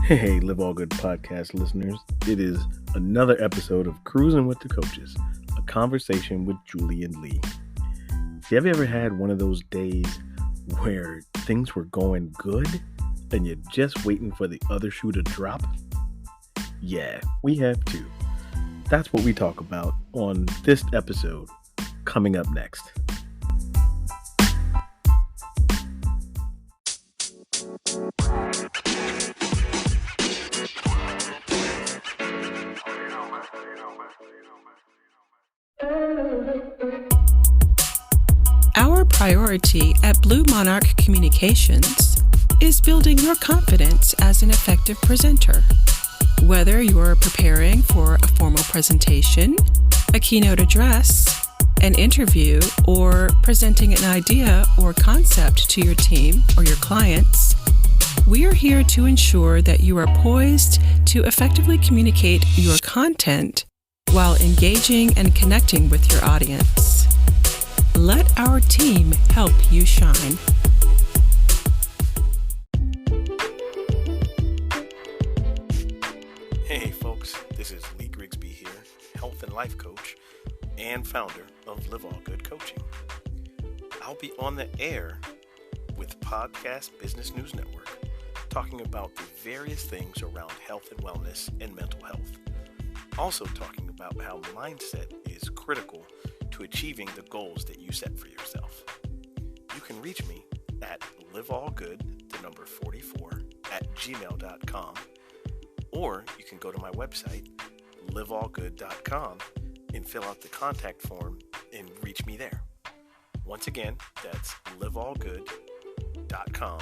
Hey, Live All Good podcast listeners. It is another episode of Cruzin with the Coaches, a conversation with Julie and Lee. Have you ever had one of those days where things were going good and you're just waiting for the other shoe to drop? Yeah, we have too. That's what we talk about on this episode, coming up next. Our priority at Blue Monarch Communications is building your confidence as an effective presenter. Whether you're preparing for a formal presentation, a keynote address, an interview, or presenting an idea or concept to your team or your clients, we are here to ensure that you are poised to effectively communicate your content while engaging and connecting with your audience. Let our team help you shine. Hey folks, this is Lee Grigsby here, health and life coach and founder of Live All Good Coaching. I'll be on the air with Podcast Business News Network, talking about the various things around health and wellness and mental health. Also talking about how mindset is critical to achieving the goals that you set for yourself. You can reach me at liveallgood44@gmail.com, or you can go to my website, liveallgood.com, and fill out the contact form and reach me there. Once again, that's liveallgood.com.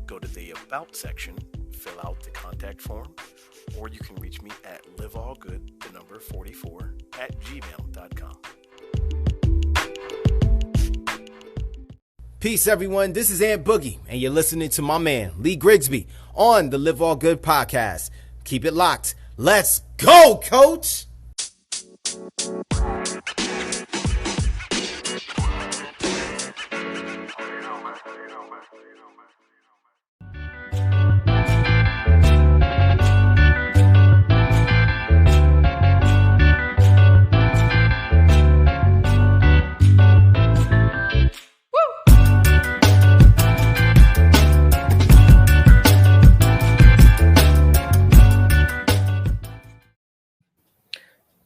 Go to the About section, fill out the contact form, or you can reach me at liveallgood44@gmail.com. Peace, everyone. This is Aunt Boogie, and you're listening to my man, Lee Grigsby, on the Live All Good podcast. Keep it locked. Let's go, Coach!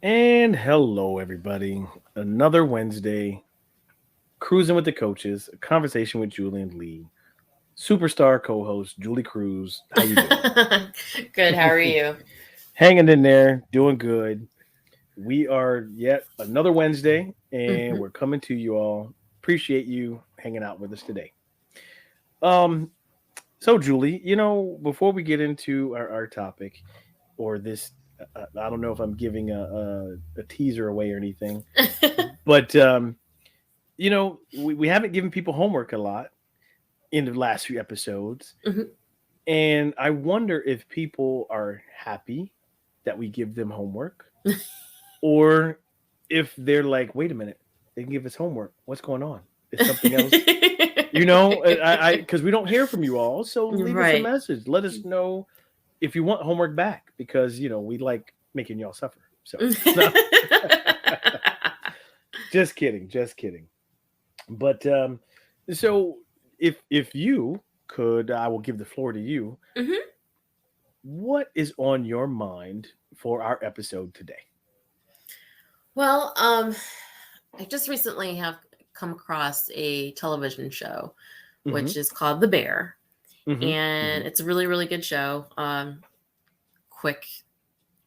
And hello, everybody. Another Wednesday, Cruising with the Coaches, a conversation with Julie and Lee. Superstar co-host Julie Cruz. How you doing? Good. How are you? Hanging in there, doing good. We are yet another Wednesday, and we're coming to you all. Appreciate you hanging out with us today. So Julie, before we get into our topic or this, I don't know if I'm giving a teaser away or anything, but we haven't given people homework a lot in the last few episodes, and I wonder if people are happy that we give them homework, or if they're like, wait a minute, they can give us homework. What's going on? Is something else? Because we don't hear from you all, so leave us a message. Let us know if you want homework back, because we like making y'all suffer. So just kidding. But so if you could, I will give the floor to you. What is on your mind for our episode today? Well, I just recently have come across a television show, which is called The Bear. And it's a really, really good show. Quick,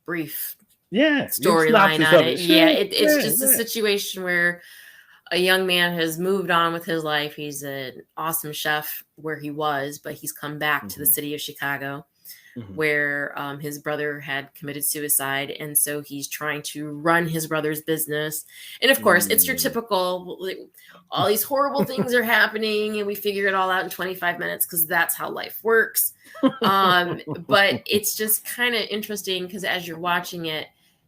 brief storyline on it. Sure. It's just a situation where a young man has moved on with his life. He's an awesome chef where he was, but he's come back to the city of Chicago, where his brother had committed suicide. And so he's trying to run his brother's business. And of course, it's your typical, all these horrible things are happening and we figure it all out in 25 minutes because that's how life works. But it's just kind of interesting because as you're watching it,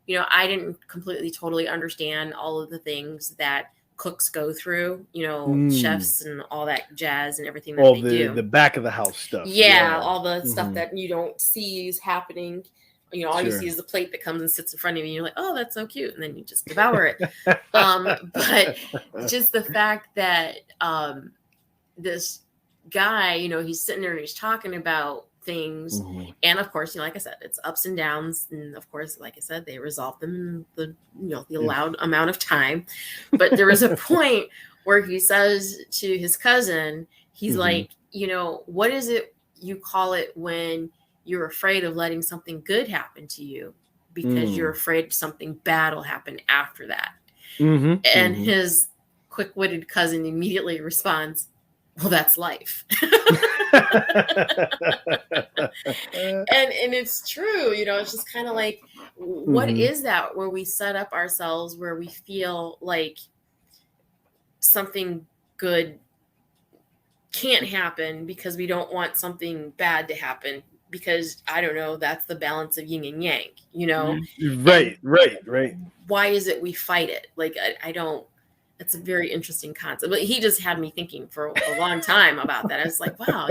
I didn't completely, totally understand all of the things that cooks go through, chefs and all that jazz and everything that All they do. the back of the house stuff. Yeah, all the stuff that you don't see is happening. All you see is the plate that comes and sits in front of you. You're like, oh, that's so cute. And then you just devour it. But just the fact that this guy, he's sitting there and he's talking about things. And of course, like I said, it's ups and downs. And of course, like I said, they resolve them in the allowed amount of time. But there was a point where he says to his cousin, he's like, what is it you call it when you're afraid of letting something good happen to you because you're afraid something bad will happen after that. And his quick-witted cousin immediately responds, well, that's life. and it's true, it's just kind of like, what is that where we set up ourselves where we feel like something good can't happen because we don't want something bad to happen, because I don't know, that's the balance of yin and yang, Right. Why is it we fight it? Like, I don't, it's a very interesting concept, but he just had me thinking for a long time about that. I was like, wow,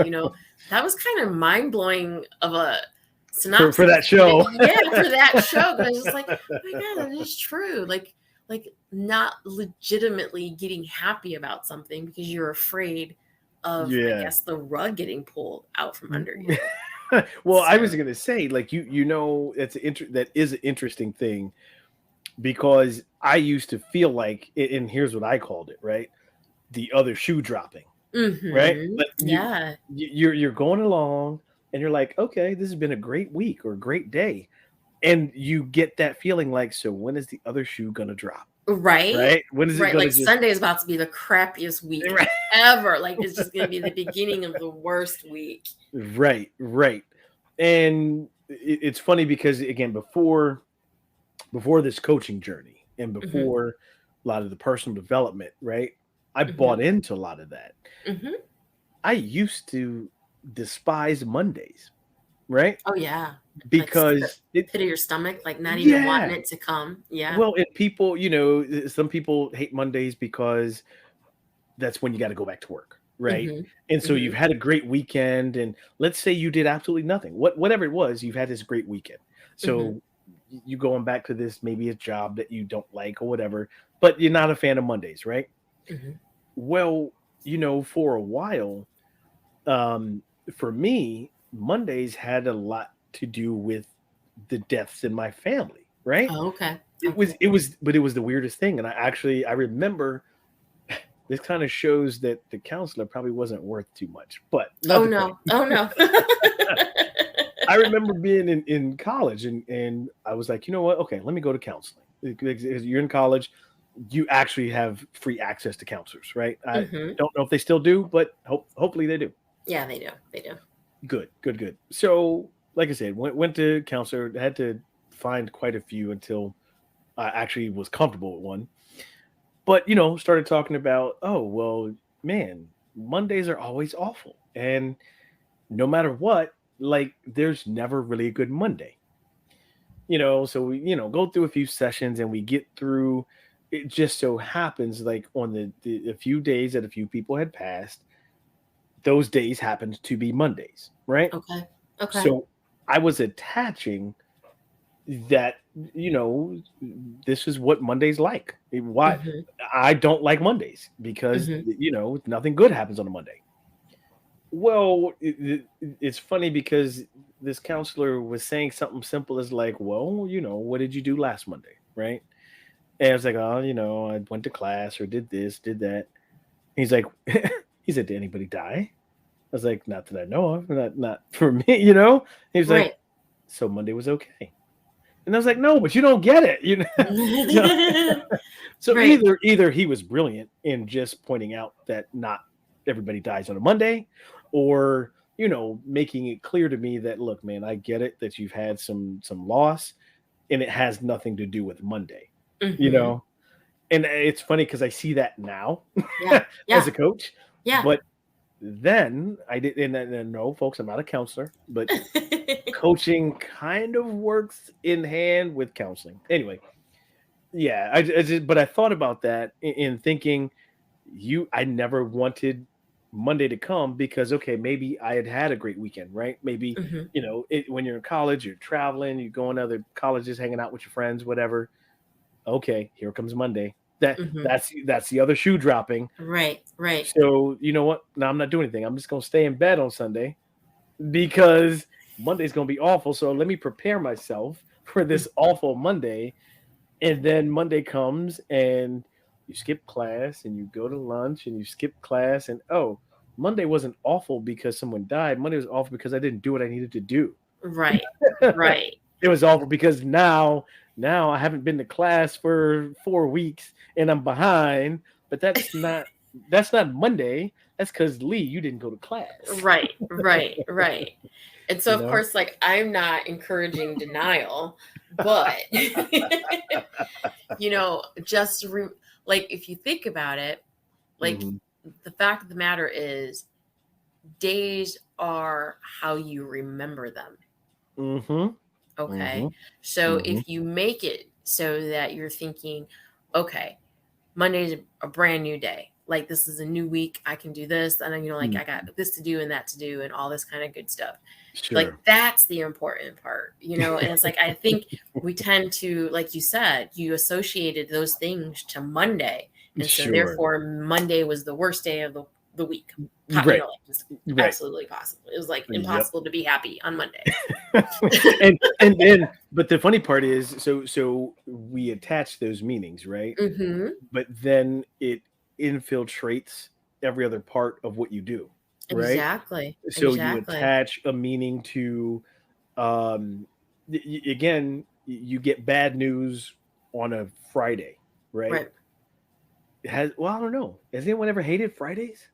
that was kind of mind blowing of a synopsis for that show. Yeah, for that show. But I was just like, oh my God, that is true. Like not legitimately getting happy about something because you're afraid of, I guess, the rug getting pulled out from under you. Well, I was going to say, like, that is an interesting thing, because I used to feel like, and here's what I called it, right? The other shoe dropping, right? But you're going along and you're like, okay, this has been a great week or a great day. And you get that feeling like, so when is the other shoe going to drop? Right? When is it going to like Sunday is about to be the crappiest week ever. Like, it's just going to be the beginning of the worst week. Right. And it's funny because, again, before this coaching journey and before a lot of the personal development, right? I bought into a lot of that. I used to despise Mondays, right? Oh yeah. Because pit of your stomach, like not even wanting it to come. Yeah. Well, and people, some people hate Mondays because that's when you got to go back to work. Right. And so you've had a great weekend, and let's say you did absolutely nothing, whatever it was, you've had this great weekend. So you going back to this, maybe a job that you don't like or whatever, but you're not a fan of Mondays, right? Well, for a while, for me, Mondays had a lot to do with the deaths in my family, right? Oh, okay. It was the weirdest thing. And I remember, this kind of shows that the counselor probably wasn't worth too much, but oh no. I remember being in college and I was like, you know what? Okay, let me go to counseling. You're in college, you actually have free access to counselors, right? I don't know if they still do, but hopefully they do. Yeah, they do. Good. So, like I said, went to counselor, had to find quite a few until I actually was comfortable with one. But, started talking about, oh, well, man, Mondays are always awful. And no matter what, like, there's never really a good Monday. So we, go through a few sessions and we get through. It just so happens, like, on the few days that a few people had passed, those days happened to be Mondays, right? Okay. So I was attaching that, this is what Monday's like. Why I don't like Mondays because, nothing good happens on a Monday. Well, it's funny because this counselor was saying something simple as like, well, what did you do last Monday? Right. And I was like, oh, I went to class or did this, did that. He's like, he said, did anybody die? I was like, not that I know of, not for me, He was like, so Monday was okay. And I was like, no, but you don't get it. So either he was brilliant in just pointing out that not everybody dies on a Monday, or, making it clear to me that, look, man, I get it that you've had some loss and it has nothing to do with Monday, And it's funny because I see that now as a coach. Yeah. But then I did, and no, folks, I'm not a counselor, but coaching kind of works in hand with counseling. Anyway, Yeah, but I thought about that in thinking I never wanted Monday to come because, okay, maybe I had a great weekend, right? Maybe, Hmm. when you're in college, you're traveling, you're going to other colleges, hanging out with your friends, whatever. Okay, here comes Monday. Hmm. That's the other shoe dropping. Right, right. So you know what? No, I'm not doing anything. I'm just gonna stay in bed on Sunday because Monday's gonna be awful. So let me prepare myself for this awful Monday. And then Monday comes and you skip class and you go to lunch and you skip class and Monday wasn't awful because someone died. Monday was awful because I didn't do what I needed to do. Right, right. It was awful because now I haven't been to class for 4 weeks and I'm behind, but that's not Monday. That's because Lee, you didn't go to class. Right, right, right. And so, You of know? course, like I'm not encouraging denial, but just like if you think about it, like Mm-hmm. the fact of the matter is, days are how you remember them. Mm-hmm. Okay. Mm-hmm. So Mm-hmm. if you make it so that you're thinking, okay, Monday's a brand new day. Like this is a new week. I can do this. And like I got this to do and that to do and all this kind of good stuff. Like Sure. that's the important part, and it's like I think we tend to, like you said, you associated those things to Monday. And so Sure. therefore Monday was the worst day of the week. Right. Like just Right. absolutely possible. It was like Yep. impossible to be happy on Monday. and then but the funny part is so we attach those meanings, right? Mm-hmm. But then it infiltrates every other part of what you do, right? Exactly. So you Exactly. attach a meaning to again, you get bad news on a Friday, right? Right. I don't know, has anyone ever hated Fridays?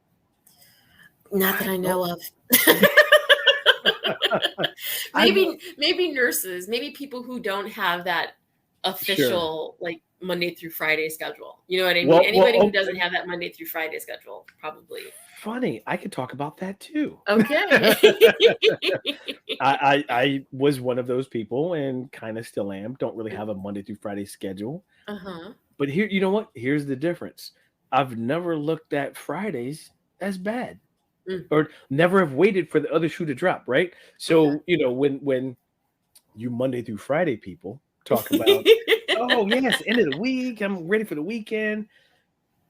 Not that I I don't. know of. I maybe nurses, maybe people who don't have that Sure. official like Monday through Friday schedule. You know what I mean? Well, Anybody who doesn't have that Monday through Friday schedule, probably. funny, I could talk about that too. Okay. I was one of those people and kind of still am. Don't really have a Monday through Friday schedule. Uh-huh. But here, you know what? Here's the difference. I've never looked at Fridays as bad Mm, or never have waited for the other shoe to drop, right? okay. So, when you Monday through Friday people talk about, oh yes, end of the week, I'm ready for the weekend.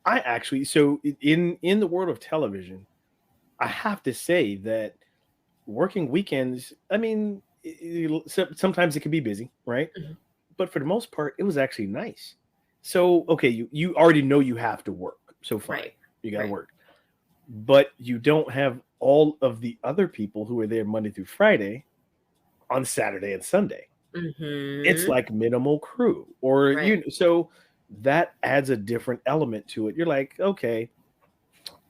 I actually so in the world of television, I have to say that working weekends, I mean, sometimes it can be busy, right? Mhm. But for the most part, it was actually nice. So, okay, you already know you have to work. So fine, Right. you got to Right. work. But you don't have all of the other people who are there Monday through Friday on Saturday and Sunday. It's Mm-hmm. like minimal crew or Right. so that adds a different element to it. You're like, okay,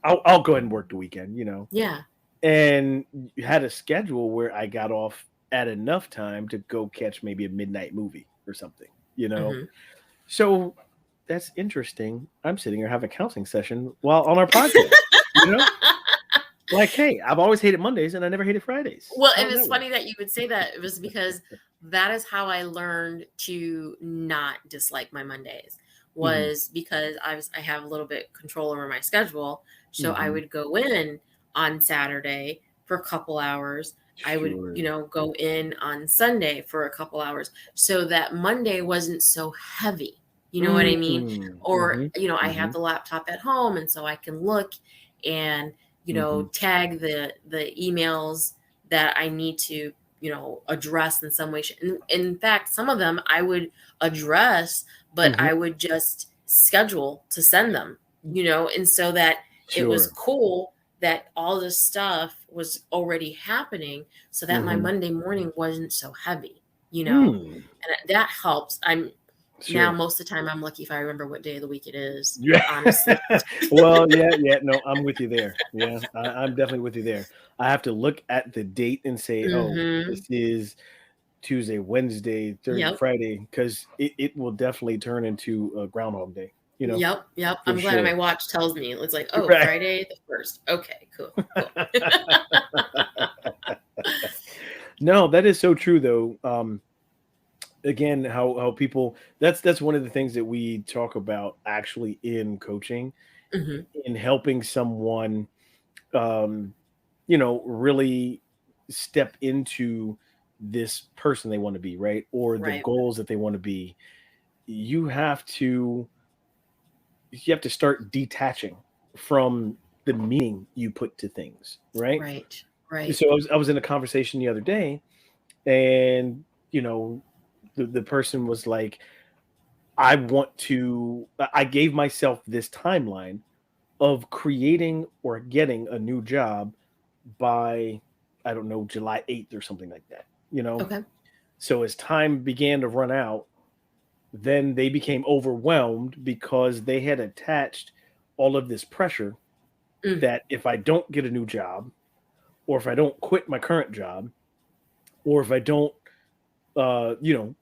I'll go ahead and work the weekend. Yeah. And you had a schedule where I got off at enough time to go catch maybe a midnight movie or something. Mm-hmm. So that's interesting. I'm sitting here having a counseling session while on our podcast, you know? Like, hey, I've always hated Mondays and I never hated Fridays. Well, How and does it's that work? funny that you would say that. It was because that is how I learned to not dislike my Mondays, Mhm, was because I have a little bit control over my schedule. So I mhm. would go in on Saturday for a couple hours. I would, Sure. go in on Sunday for a couple hours so that Monday wasn't so heavy. You know what I Mm, mean? Or, mhm, I have mhm, the laptop at home and so I can look and mhm. tag the emails that I need to, address in some way. In fact, some of them I would address, but Mhm. I would just schedule to send them, and so that it was Sure. cool that all this stuff was already happening so that my Mhm. Monday morning wasn't so heavy, Mm, and that helps. Now, sure. most of the time, I'm lucky if I remember what day of the week it is, Yeah. honestly. Well, yeah, no, I'm with you there. Yeah, I'm definitely with you there. I have to look at the date and say, "Oh, Hmm. this is Tuesday, Wednesday, Thursday, Yep. Friday," because it will definitely turn into a Groundhog Day, Yep, yep. for I'm glad my sure. watch tells me. It's like, oh, Right. Friday the 1st. Okay, cool, cool. No, that is so true though. again, how people, that's one of the things that we talk about actually in coaching, Hmm. in helping someone, um, really step into this person they want to be, right? Or the Right. goals that they want to be. You have to you have to start detaching from the meaning you put to things, right? Right. Right. So I was in a conversation the other day, and you know, the person was like, I gave myself this timeline of creating or getting a new job by, I don't know, July 8th or something like that, you know? Okay. So as time began to run out, then they became overwhelmed because they had attached all of this pressure Mm. that if I don't get a new job, or if I don't quit my current job, or if I don't, uh, you know,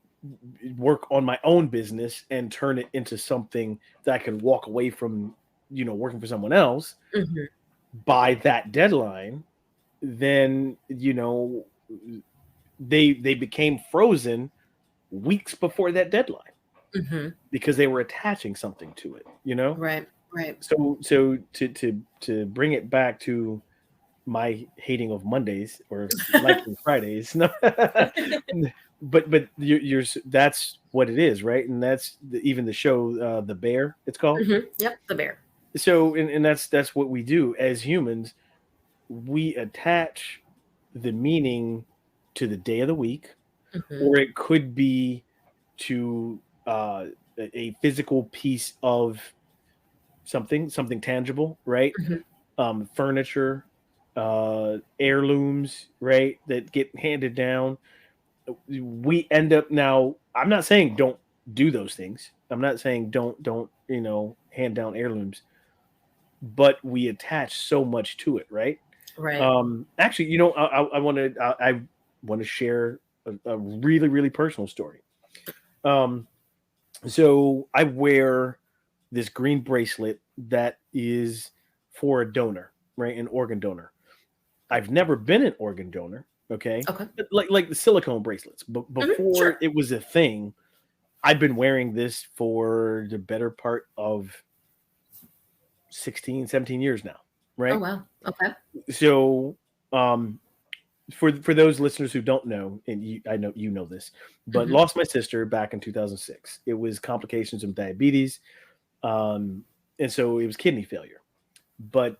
work on my own business and turn it into something that I can walk away from, working for someone else Hmm. by that deadline, then, they became frozen weeks before that deadline Hmm. because they were attaching something to it, Right. Right. So to bring it back to my hating of Mondays or liking Fridays. No, but that's what it is, right? And that's even the show, The Bear, it's called. Yep. The bear. So, and that's what we do as humans. We attach the meaning to the day of the week, Hmm. or it could be to a physical piece of something tangible, right? Hmm. Furniture, heirlooms, right, that get handed down. We end up now. I'm not saying don't do those things. I'm not saying don't hand down heirlooms, but we attach so much to it, right? Right. Actually, I want to share a really really personal story. Um, so I wear this green bracelet that is for a donor, right? An organ donor. I've never been an organ donor, okay? Okay. But like the silicone bracelets. But before Sure. it was a thing, I've been wearing this for the better part of 16, 17 years now, Oh right? wow. Okay. So, um for those listeners who don't know, and I know you know this, but Hmm. lost my sister back in 2006. It was complications of diabetes, um, and so it was kidney failure. But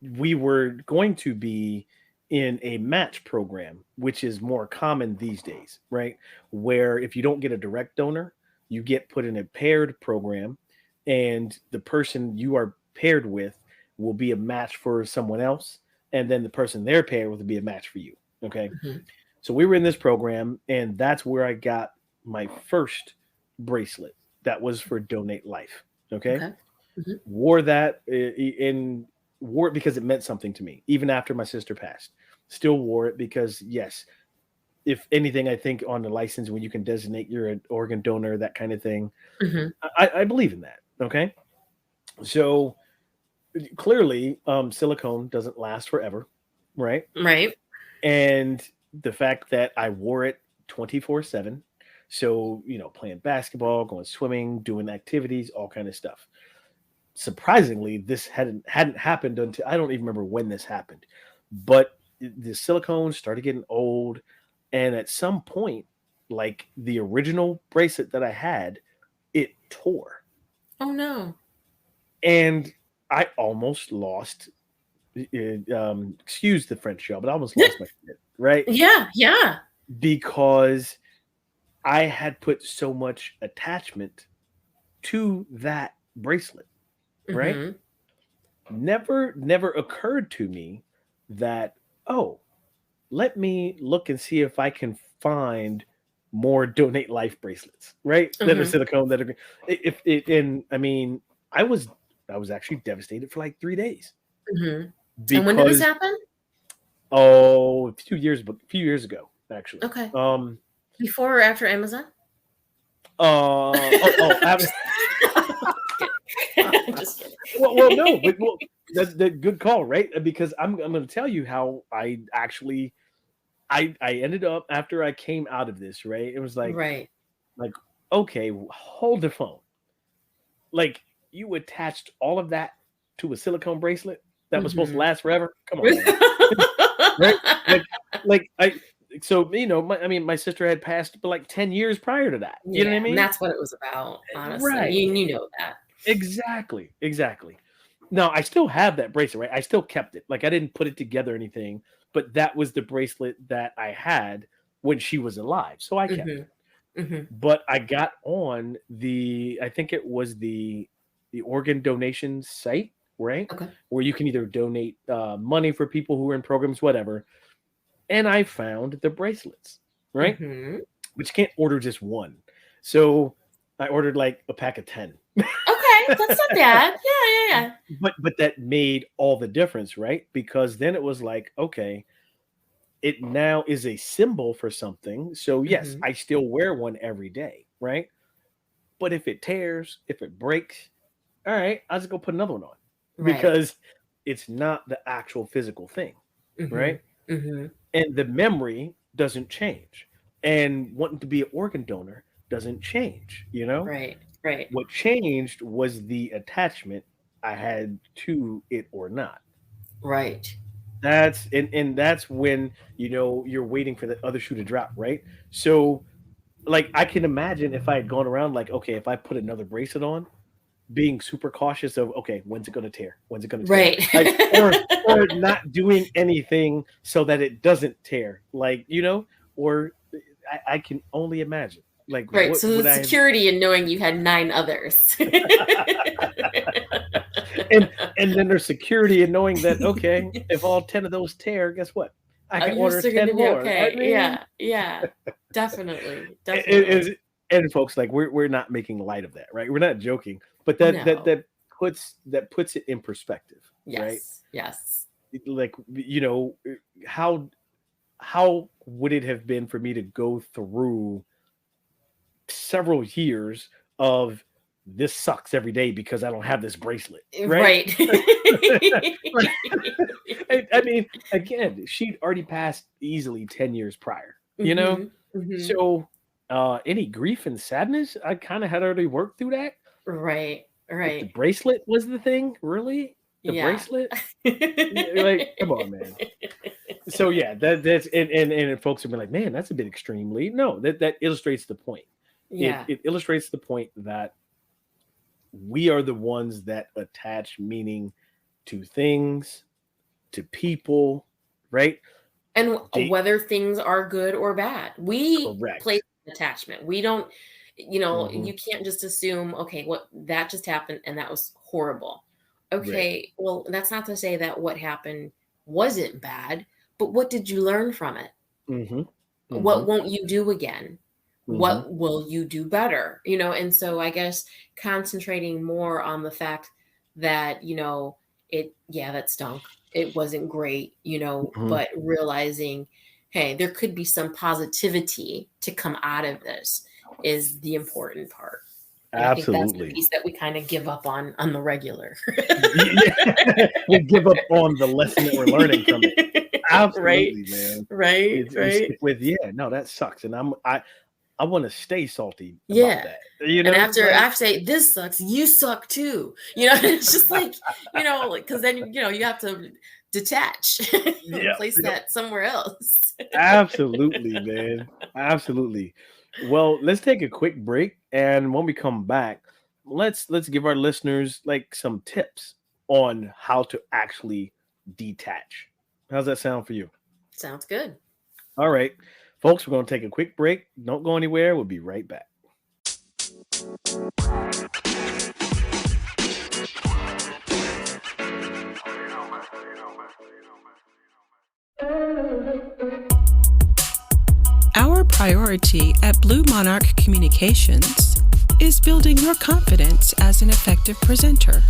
we were going to be in a match program, which is more common these days, right? Where if you don't get a direct donor, you get put in a paired program, and the person you are paired with will be a match for someone else, and then the person they're paired with will be a match for you. Okay. Hmm. So we were in this program, and that's where I got my first bracelet that was for Donate Life. Okay. Okay. Hmm. Wore that in wore it because it meant something to me, even after my sister passed. Still wore it because, yes, if anything, I think on the license when you can designate you're an organ donor, that kind of thing, Hmm. I believe in that. Okay. So clearly, silicone doesn't last forever, right? Right. And the fact that I wore it 24/7, so playing basketball, going swimming, doing activities, all kind of stuff. Surprisingly, this hadn't happened until I don't even remember when this happened, but the silicone started getting old, and at some point, like the original bracelet that I had, it tore, Oh no. and I almost lost. Excuse the French, y'all, but I almost lost my shit, right? Yeah. Yeah. Because I had put so much attachment to that bracelet, right? Hmm. Never occurred to me that, oh, let me look and see if I can find more Donate Life bracelets, right? That are Hmm. silicone, that are if it and I mean, I was I was actually devastated for like 3 days Hmm. And when did this because happen? a few years ago, actually. Okay. Before or after Amazon? I Just kidding. Just kidding. no, but that's the good call, right? Because I'm going to tell you how I ended up after I came out of this, right? It was like Right. Like, okay, hold the phone. Like, you attached all of that to a silicone bracelet that was supposed to last forever? Come on, man. Right? So, my sister had passed for like 10 years prior to that. You know what I mean? And that's what it was about, honestly. Right. You know that. Exactly. Now, I still have that bracelet, right? I still kept it. Like, I didn't put it together or anything, but that was the bracelet that I had when she was alive. So I kept it. But I got on I think it was the organ donation site, right? Okay. Where you can either donate money for people who are in programs, whatever. And I found the bracelets, right? But you can't order just one. So I ordered like a pack of 10. Okay, that's not bad. Yeah. But that made all the difference, right? Because then it was like, okay, it now is a symbol for something. So yes, I still wear one every day, right? But if it tears, if it breaks, all right, I'll just go put another one on. Right. Because it's not the actual physical thing, right? And the memory doesn't change. And wanting to be an organ donor doesn't change, Right. What changed was the attachment I had to it or not. Right. That's when you're waiting for the other shoe to drop, right? So like I can imagine if I had gone around like, okay, if I put another bracelet on, being super cautious of, okay, when's it going to tear? Right. Like, or not doing anything so that it doesn't tear, like, or I can only imagine. Like, right. So the security in knowing you had 9 others. and then there's security in knowing that, okay, if all 10 of those tear, guess what? I can order 10 more. Okay. I mean, Yeah. Definitely. And folks, like we're not making light of that, right? We're not joking, but that puts it in perspective, right? Yes. Like, how would it have been for me to go through several years of this sucks every day because I don't have this bracelet, right? I mean, again, she'd already passed easily 10 years prior, So any grief and sadness, I kind of had already worked through that. Right. If the bracelet was the thing, really? The bracelet? Like, come on, man. So yeah, that's and folks have been like, man, that's a bit extremely. No, that illustrates the point. Yeah. It illustrates the point that we are the ones that attach meaning to things, to people, right? And whether things are good or bad, we place attachment. We don't, you can't just assume, okay, what that just happened and that was horrible. Okay, well, that's not to say that what happened wasn't bad, but what did you learn from it? What won't you do again? What will you do better? And so I guess concentrating more on the fact that, that stunk. It wasn't great, but realizing, hey, there could be some positivity to come out of this is the important part. And absolutely. I think that's the piece that we kind of give up on the regular. We give up on the lesson that we're learning from it. Absolutely, man. Right. That sucks. And I want to stay salty about that. And after I say this sucks, you suck too. It's just like, because then you have to detach, place that somewhere else. Absolutely, man. Absolutely. Well, let's take a quick break, and when we come back, let's give our listeners like some tips on how to actually detach. How's that sound for you? Sounds good. All right. Folks, we're going to take a quick break. Don't go anywhere. We'll be right back. Our priority at Blue Monarch Communications is building your confidence as an effective presenter.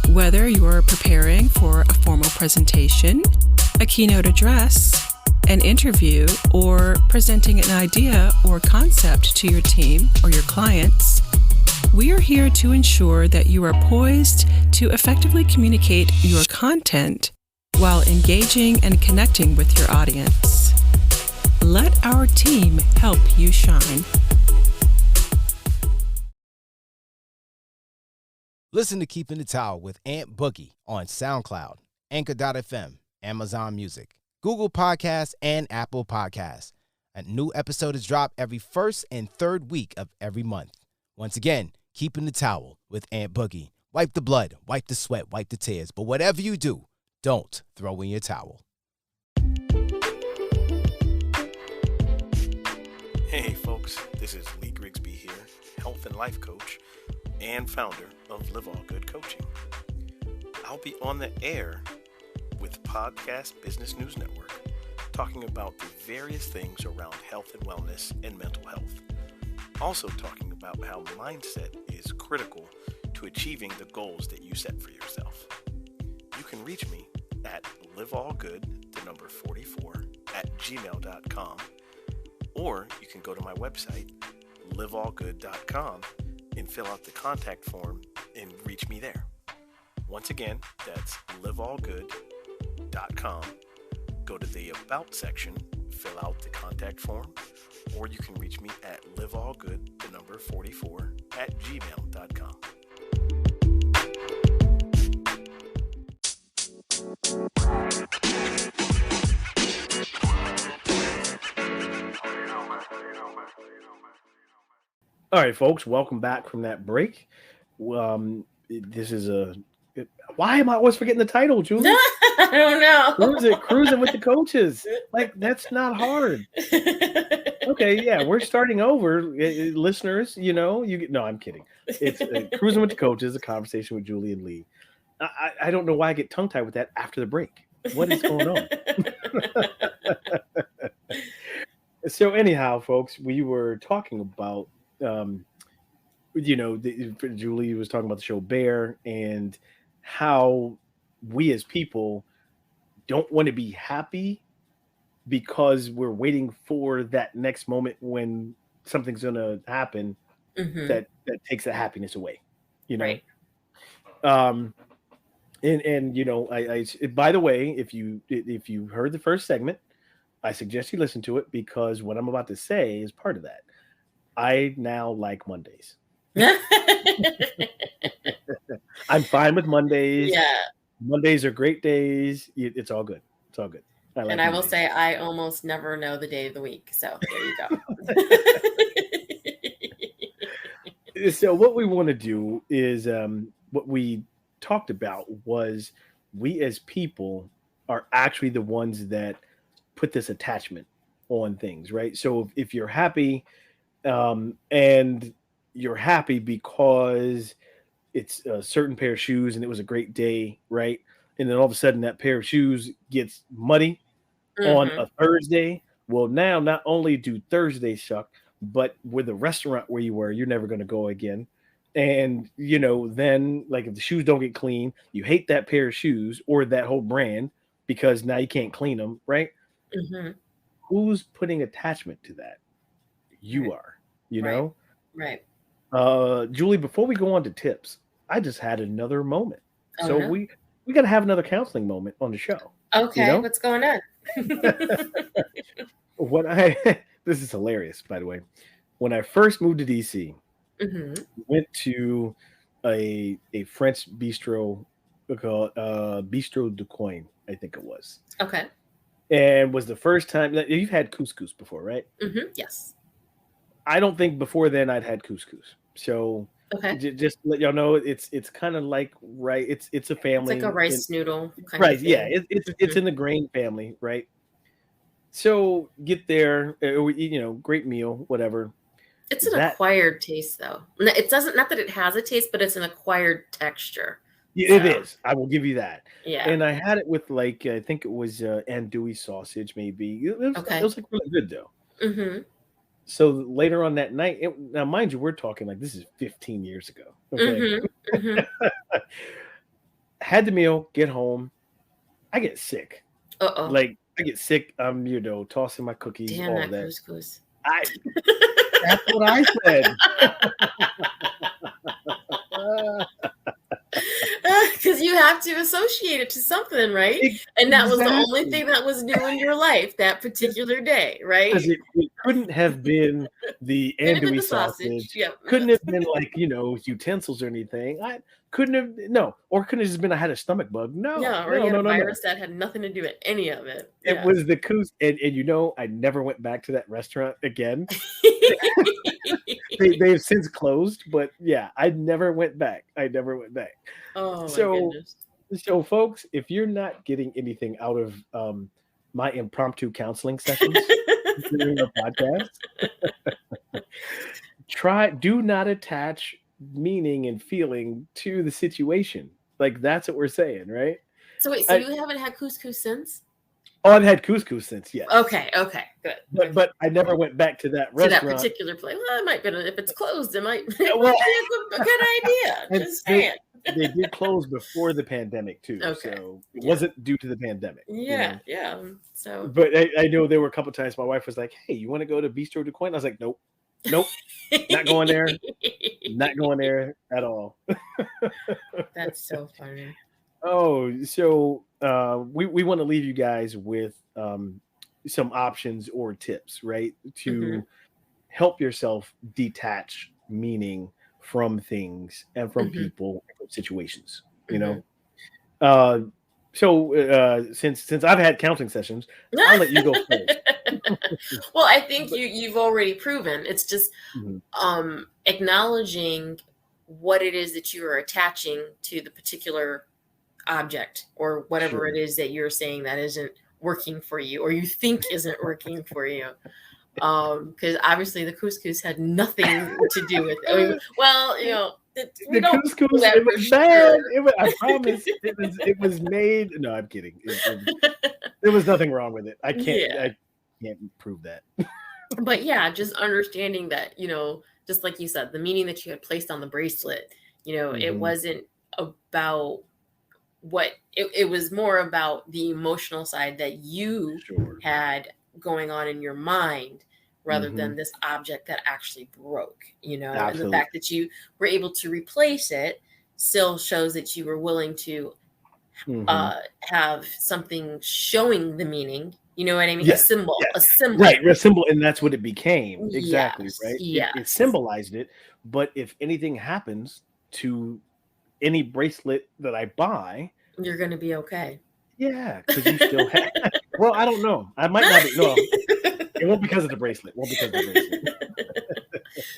Whether you're preparing for a formal presentation, a keynote address, an interview, or presenting an idea or concept to your team or your clients, we are here to ensure that you are poised to effectively communicate your content while engaging and connecting with your audience. Let our team help you shine. Listen to Keeping the Towel with Aunt Boogie on SoundCloud, Anchor.fm, Amazon Music, Google Podcasts, and Apple Podcasts. A new episode is dropped every first and third week of every month. Once again, Keeping the Towel with Aunt Boogie. Wipe the blood, wipe the sweat, wipe the tears. But whatever you do, don't throw in your towel. Hey folks, this is Lee Grigsby here, health and life coach and founder of Live All Good Coaching. I'll be on the air with Podcast Business News Network, talking about the various things around health and wellness and mental health. Also talking about how mindset is critical to achieving the goals that you set for yourself. You can reach me at liveallgood44@gmail.com, or you can go to my website, liveallgood.com, and fill out the contact form and reach me there. Once again, that's liveallgood.com. Go to the About section, fill out the contact form, or you can reach me at liveallgood44@gmail.com. All right, folks, welcome back from that break. This is why am I always forgetting the title, Julie? I don't know. Cruzin with the coaches. Like, that's not hard. Okay, yeah, we're starting over, listeners. No, I'm kidding. It's Cruzin with the coaches, a conversation with Julie and Lee. I don't know why I get tongue tied with that after the break. What is going on? So anyhow, folks, we were talking about, Julie was talking about the show Bear and how we as people don't want to be happy because we're waiting for that next moment when something's going to happen that takes that happiness away, Right. I by the way, if you heard the first segment, I suggest you listen to it, because what I'm about to say is part of that. I now like Mondays. I'm fine with Mondays. Yeah. Mondays are great days. It's all good. It's all good. And I will say I almost never know the day of the week. So there you go. So what we want to do is what we talked about was we as people are actually the ones that put this attachment on things, right? So if you're happy and you're happy because it's a certain pair of shoes and it was a great day, right? And then all of a sudden that pair of shoes gets muddy on a Thursday. Well, now not only do Thursdays suck, but with the restaurant where you were, you're never going to go again. And, then like if the shoes don't get clean, you hate that pair of shoes or that whole brand because now you can't clean them, right? Who's putting attachment to that? You are, know? Right. Julie, before we go on to tips, I just had another moment. Oh, so no? we got to have another counseling moment on the show. Okay. What's going on? This is hilarious, by the way. When I first moved to DC, went to a French bistro called Bistro du Coin, I think it was. Okay. And was the first time that you've had couscous before, right? Yes. I don't think before then I'd had couscous. So just to let y'all know, it's kind of like, right, it's a family. It's like a rice noodle kind right, of thing. Yeah, it's in the grain family, right? So get there, great meal, whatever. It's an acquired taste, though. It doesn't, not that it has a taste, but it's an acquired texture. Yeah, it is. I will give you that. Yeah. And I had it with I think it was andouille sausage, maybe. It was like really good though. So later on that night, now mind you, we're talking like this is 15 years ago. Okay. Had the meal, get home, I get sick. Like I get sick. I'm tossing my cookies. Damn, all that that. couscous. That's what I said. Because you have to associate it to something, right? And that was the only thing that was new in your life that particular day, right? Because it couldn't have been the andouille sausage. Yep. Couldn't have been like, utensils or anything. I couldn't have, no. Or couldn't have just been I had a stomach bug. No. Or you had a virus that had nothing to do with any of it. It was the couscous. And I never went back to that restaurant again. They've since closed, but yeah, I never went back. Oh, my goodness. So, folks, if you're not getting anything out of my impromptu counseling sessions during the podcast, do not attach meaning and feeling to the situation. Like, that's what we're saying, right? So wait, so you haven't had couscous since? Oh, I've had couscous since, yes. Okay, good. But I never went back to that restaurant. To that particular place. Well, it might be, if it's closed, it might be a good idea. Just saying. They did close before the pandemic too, so it wasn't due to the pandemic. Yeah. So, but I know there were a couple of times my wife was like, "Hey, you want to go to Bistro du Coin?" I was like, "Nope, not going there, not going there at all." That's so funny. Oh, so we want to leave you guys with some options or tips, right, to help yourself detach meaning from things and from people, from situations, So since I've had counseling sessions, I'll let you go first. Well, I think you've already proven. It's just acknowledging what it is that you are attaching to the particular object or whatever it is that you're saying that isn't working for you or you think isn't working for you. Because obviously the couscous had nothing to do with it. The couscous, it was bad. I promise it was made. No, I'm kidding. There was nothing wrong with it. I can't prove that. But yeah, just understanding that, just like you said, the meaning that you had placed on the bracelet, it wasn't about what it was more about the emotional side that you had going on in your mind rather than this object that actually broke, and the fact that you were able to replace it still shows that you were willing to have something showing the meaning, you know what I mean? Yes. A symbol. Right, a symbol, and that's what it became. Exactly, Yes. right? Yes. It symbolized it, but if anything happens to any bracelet that I buy, you're going to be okay. Yeah, because you still have. Well, I don't know. I might not be. No, it won't because of the bracelet.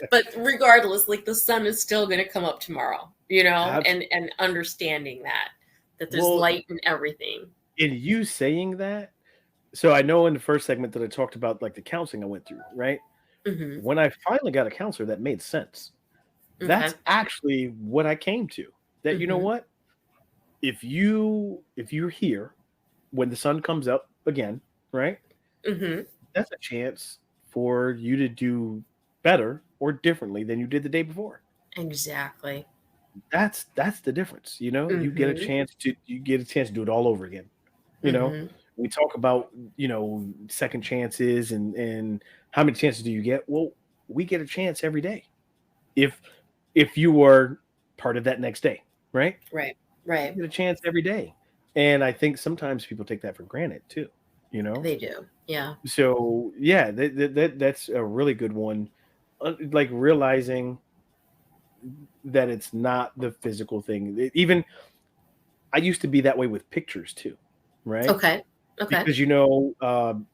But regardless, like the sun is still going to come up tomorrow, and understanding that there's light in everything. In you saying that, so I know in the first segment that I talked about like the counseling I went through, right? When I finally got a counselor, that made sense. Okay. That's actually what I came to. That you know what? If you're here when the sun comes up again, right? That's a chance for you to do better or differently than you did the day before. Exactly. That's the difference. You get a chance to do it all over again. We talk about second chances and how many chances do you get? Well, we get a chance every day if you are part of that next day, right? Right. You get a chance every day. And I think sometimes people take that for granted too, They do. Yeah. So yeah, that's a really good one. Like realizing that it's not the physical thing. Even I used to be that way with pictures too, right? Okay. Because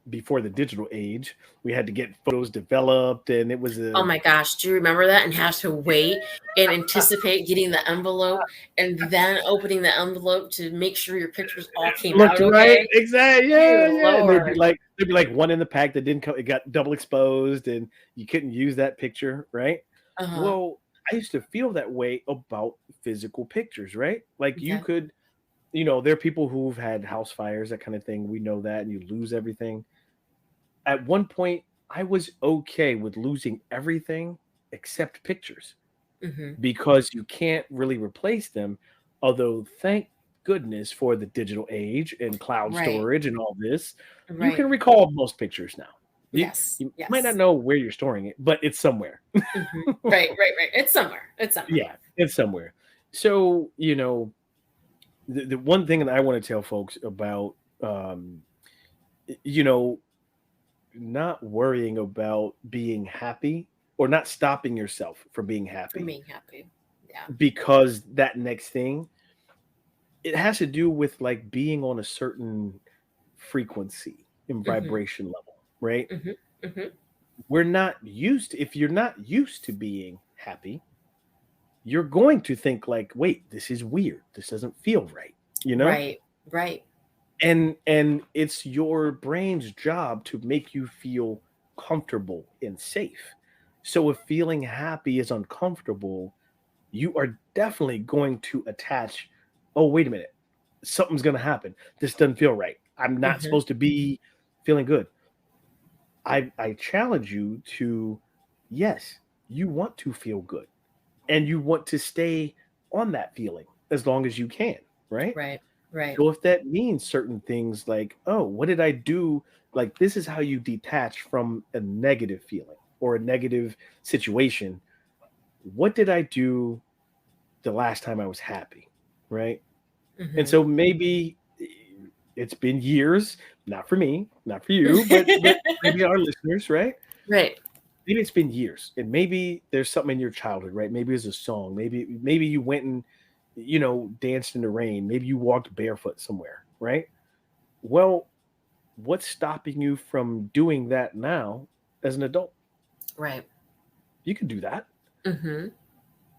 before the digital age, we had to get photos developed, and it was oh my gosh, do you remember that? And have to wait and anticipate getting the envelope, and then opening the envelope to make sure your pictures all came out okay. Right, exactly. Yeah. There'd be like one in the pack that didn't come. It got double exposed, and you couldn't use that picture, right? Well, I used to feel that way about physical pictures, right? Like you could. There are people who've had house fires, that kind of thing. We know that, and you lose everything. At one point, I was okay with losing everything except pictures because you can't really replace them. Although, thank goodness for the digital age and cloud storage and all this, you can recall most pictures now. You might not know where you're storing it, but it's somewhere. Right. It's somewhere. Yeah, it's somewhere. So, the one thing that I want to tell folks about, you know, not worrying about being happy or not stopping yourself from being For happy being happy. Yeah. because that next thing, it has to do with like being on a certain frequency and Mm-hmm. vibration level, right? Mm-hmm. Mm-hmm. If you're not used to being happy, you're going to think like, wait, this is weird. This doesn't feel right, you know? Right. Right. And it's your brain's job to make you feel comfortable and safe. So if feeling happy is uncomfortable, you are definitely going to attach, oh, wait a minute, something's going to happen. This doesn't feel right. I'm not Mm-hmm. supposed to be feeling good. I challenge you to, yes, you want to feel good and you want to stay on that feeling as long as you can, right? Right. Right. So if that means certain things like, oh, what did I do? Like, this is how you detach from a negative feeling or a negative situation. What did I do the last time I was happy? Right. And Mm-hmm. so maybe it's been years, not for me, not for you, but maybe our listeners, right? Right. Maybe it's been years, and maybe there's something in your childhood, right? Maybe it's a song. Maybe you went and danced in the rain. Maybe you walked barefoot somewhere, right? Well, what's stopping you from doing that now as an adult? Right. You can do that. Mm-hmm.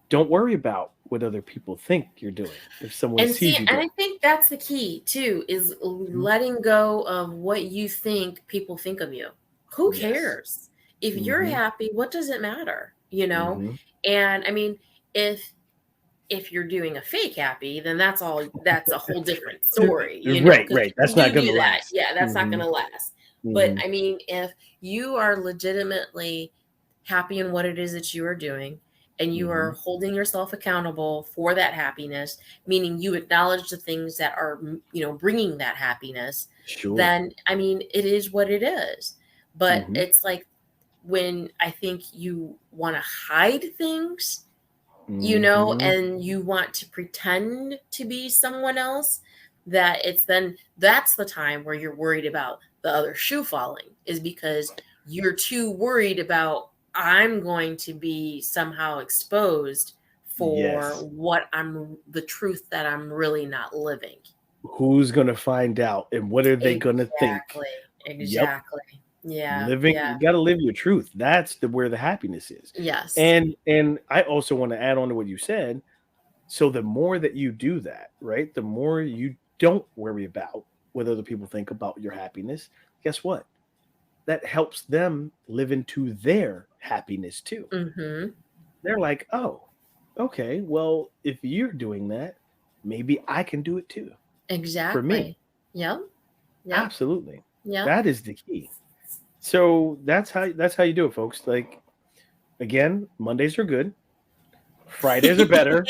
Don't worry about what other people think you're doing if someone And see, sees you and doing I think that's the key too, is it. letting go of what you think people think of you. Who Yes. cares? If you're Mm-hmm. happy, what does it matter? You know? Mm-hmm. And I mean, if you're doing a fake happy, then that's a whole different story, Right, because right. That's people not do going to do that. last. Yeah, that's not Mm-hmm. gonna last. But Mm-hmm. I mean, if you are legitimately happy in what it is that you are doing, and you Mm-hmm. are holding yourself accountable for that happiness, meaning you acknowledge the things that are, bringing that happiness, Sure. then I mean, it is what it is. But Mm-hmm. it's like when I think you want to hide things, Mm-hmm. and you want to pretend to be someone else, that's the time where you're worried about the other shoe falling, is because you're too worried about, I'm going to be somehow exposed for Yes. the truth that I'm really not living. Who's going to find out and what are they going to think? Yep. Exactly. Yeah. You got to live your truth. That's where the happiness is. Yes. And I also want to add on to what you said. So the more that you do that, right? The more you don't worry about what other people think about your happiness. Guess what? That helps them live into their happiness too. Mm-hmm. They're like, oh, okay, well, if you're doing that, maybe I can do it too. For me. Exactly. Yep. Absolutely. Yep. That is the key. So that's how you do it, folks. Like, again, Mondays are good. Fridays are better.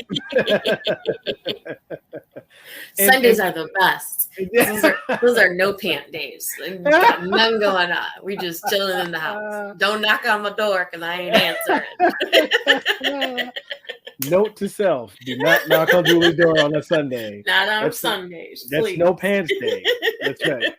Sundays are the best. Those are no pant days. Got none going on. We just chilling in the house. Don't knock on my door because I ain't answering. Note to self: do not knock on Julie's door on a Sunday. Not on Sundays. That's please. no pants day. That's right.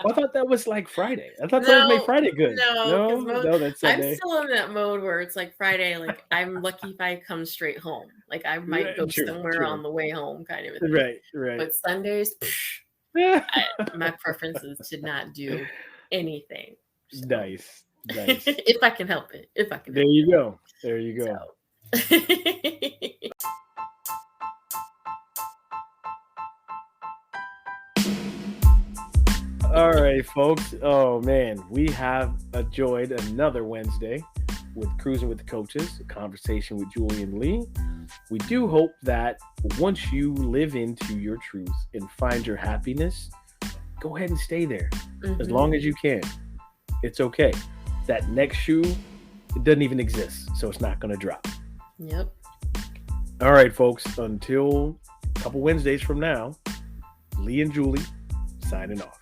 I thought that was like Friday. I thought that made Friday good. No, that's Sunday. I'm still in that mode where it's like Friday. Like, I'm lucky if I come straight home. Like, I might go somewhere on the way home, kind of a thing. Right. But Sundays, my preference is to not do anything. So. Nice. If I can help it. There you go. So. All right, folks. Oh man, we have enjoyed another Wednesday with Cruising with the Coaches, a conversation with Julie and Lee. We do hope that once you live into your truth and find your happiness, go ahead and stay there as long as you can. It's okay. That next shoe, it doesn't even exist, so it's not going to drop. Yep. All right, folks. Until a couple Wednesdays from now, Lee and Julie signing off.